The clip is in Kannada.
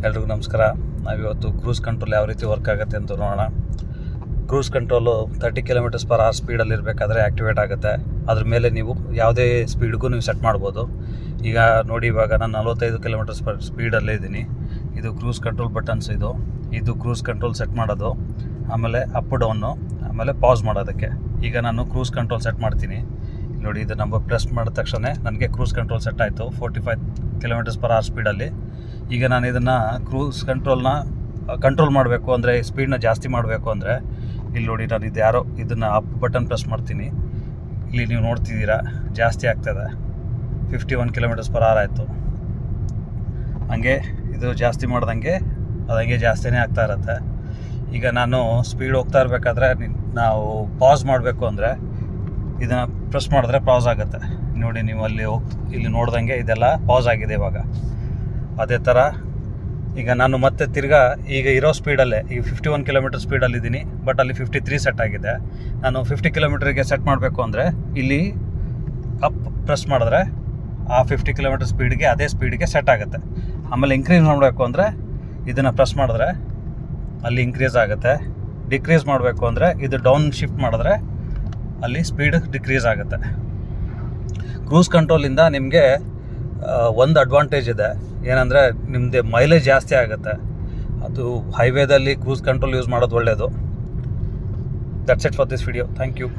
ಎಲ್ರಿಗೂ ನಮಸ್ಕಾರ. ನಾವಿವತ್ತು ಕ್ರೂಸ್ ಕಂಟ್ರೋಲ್ ಯಾವ ರೀತಿ ವರ್ಕ್ ಆಗುತ್ತೆ ಅಂತ ನೋಡೋಣ. ಕ್ರೂಸ್ ಕಂಟ್ರೋಲು 30 km/h ಸ್ಪೀಡಲ್ಲಿ ಇರಬೇಕಾದ್ರೆ ಆ್ಯಕ್ಟಿವೇಟ್ ಆಗುತ್ತೆ. ಅದ್ರ ಮೇಲೆ ನೀವು ಯಾವುದೇ ಸ್ಪೀಡ್ಗೂ ನೀವು ಸೆಟ್ ಮಾಡ್ಬೋದು. ಈಗ ನೋಡಿ, ಇವಾಗ ನಾನು 45 km/h ಸ್ಪೀಡಲ್ಲೇ ಇದ್ದೀನಿ. ಇದು ಕ್ರೂಸ್ ಕಂಟ್ರೋಲ್ ಬಟನ್ಸ್. ಇದು ಕ್ರೂಸ್ ಕಂಟ್ರೋಲ್ ಸೆಟ್ ಮಾಡೋದು, ಆಮೇಲೆ ಅಪ್ ಡೌನು, ಆಮೇಲೆ ಪಾಸ್ ಮಾಡೋದಕ್ಕೆ. ಈಗ ನಾನು ಕ್ರೂಸ್ ಕಂಟ್ರೋಲ್ ಸೆಟ್ ಮಾಡ್ತೀನಿ. ನೋಡಿ, ಇದು ನಂಬರ್ ಪ್ರೆಸ್ ಮಾಡಿದ ತಕ್ಷಣ ನನಗೆ ಕ್ರೂಸ್ ಕಂಟ್ರೋಲ್ ಸೆಟ್ ಆಯಿತು 45 km/h ಸ್ಪೀಡಲ್ಲಿ. ಈಗ ನಾನು ಇದನ್ನು ಕ್ರೂಸ್ ಕಂಟ್ರೋಲ್ ಮಾಡಬೇಕು ಅಂದರೆ, ಸ್ಪೀಡನ್ನ ಜಾಸ್ತಿ ಮಾಡಬೇಕು ಅಂದರೆ, ಇಲ್ಲಿ ನೋಡಿ, ನಾನು ಇದನ್ನು ಅಪ್ ಬಟನ್ ಪ್ರೆಸ್ ಮಾಡ್ತೀನಿ. ಇಲ್ಲಿ ನೀವು ನೋಡ್ತಿದ್ದೀರಾ, ಜಾಸ್ತಿ ಆಗ್ತದೆ. 51 km/h ಆಯಿತು. ಹಂಗೆ ಇದು ಜಾಸ್ತಿ ಮಾಡ್ದಂಗೆ ಅದಂಗೆ ಜಾಸ್ತಿನೇ ಆಗ್ತಾ ಇರುತ್ತೆ. ಈಗ ನಾನು ಸ್ಪೀಡ್ ಹೋಗ್ತಾ ಇರಬೇಕಾದ್ರೆ ನಾವು ಪಾಸ್ ಮಾಡಬೇಕು ಅಂದರೆ ಇದನ್ನು ಪ್ರೆಸ್ ಮಾಡಿದ್ರೆ ಪಾಸ್ ಆಗುತ್ತೆ. ನೋಡಿ, ನೀವು ಇಲ್ಲಿ ನೋಡ್ದಂಗೆ ಇದೆಲ್ಲ ಪಾಸ್ ಆಗಿದೆ ಇವಾಗ. ಅದೇ ಥರ ಈಗ ನಾನು ಮತ್ತೆ ತಿರ್ಗಾ ಈಗ ಇರೋ ಸ್ಪೀಡಲ್ಲೇ, ಈಗ 51 km ಸ್ಪೀಡಲ್ಲಿದ್ದೀನಿ, ಬಟ್ ಅಲ್ಲಿ 53 ಸೆಟ್ ಆಗಿದೆ. ನಾನು 50 km ಸೆಟ್ ಮಾಡಬೇಕು ಅಂದರೆ ಇಲ್ಲಿ ಅಪ್ ಪ್ರೆಸ್ ಮಾಡಿದ್ರೆ ಆ 50 km ಸ್ಪೀಡ್ಗೆ, ಅದೇ ಸ್ಪೀಡ್ಗೆ ಸೆಟ್ ಆಗುತ್ತೆ. ಆಮೇಲೆ ಇನ್ಕ್ರೀಸ್ ಮಾಡಬೇಕು ಅಂದರೆ ಇದನ್ನು ಪ್ರೆಸ್ ಮಾಡಿದ್ರೆ ಅಲ್ಲಿ ಇನ್ಕ್ರೀಸ್ ಆಗುತ್ತೆ. ಡಿಕ್ರೀಸ್ ಮಾಡಬೇಕು ಅಂದರೆ ಇದು ಡೌನ್ ಶಿಫ್ಟ್ ಮಾಡಿದ್ರೆ ಅಲ್ಲಿ ಸ್ಪೀಡ್ ಡಿಕ್ರೀಸ್ ಆಗುತ್ತೆ. ಕ್ರೂಸ್ ಕಂಟ್ರೋಲಿಂದ ನಿಮಗೆ ಒಂದು ಅಡ್ವಾಂಟೇಜ್ ಇದೆ, ಏನಂದರೆ ನಿಮ್ಮದು ಮೈಲೇಜ್ ಜಾಸ್ತಿ ಆಗುತ್ತೆ. ಅದು ಹೈವೇದಲ್ಲಿ ಕ್ರೂಸ್ ಕಂಟ್ರೋಲ್ ಯೂಸ್ ಮಾಡೋದು ಒಳ್ಳೆಯದು. That's it for this video. Thank you.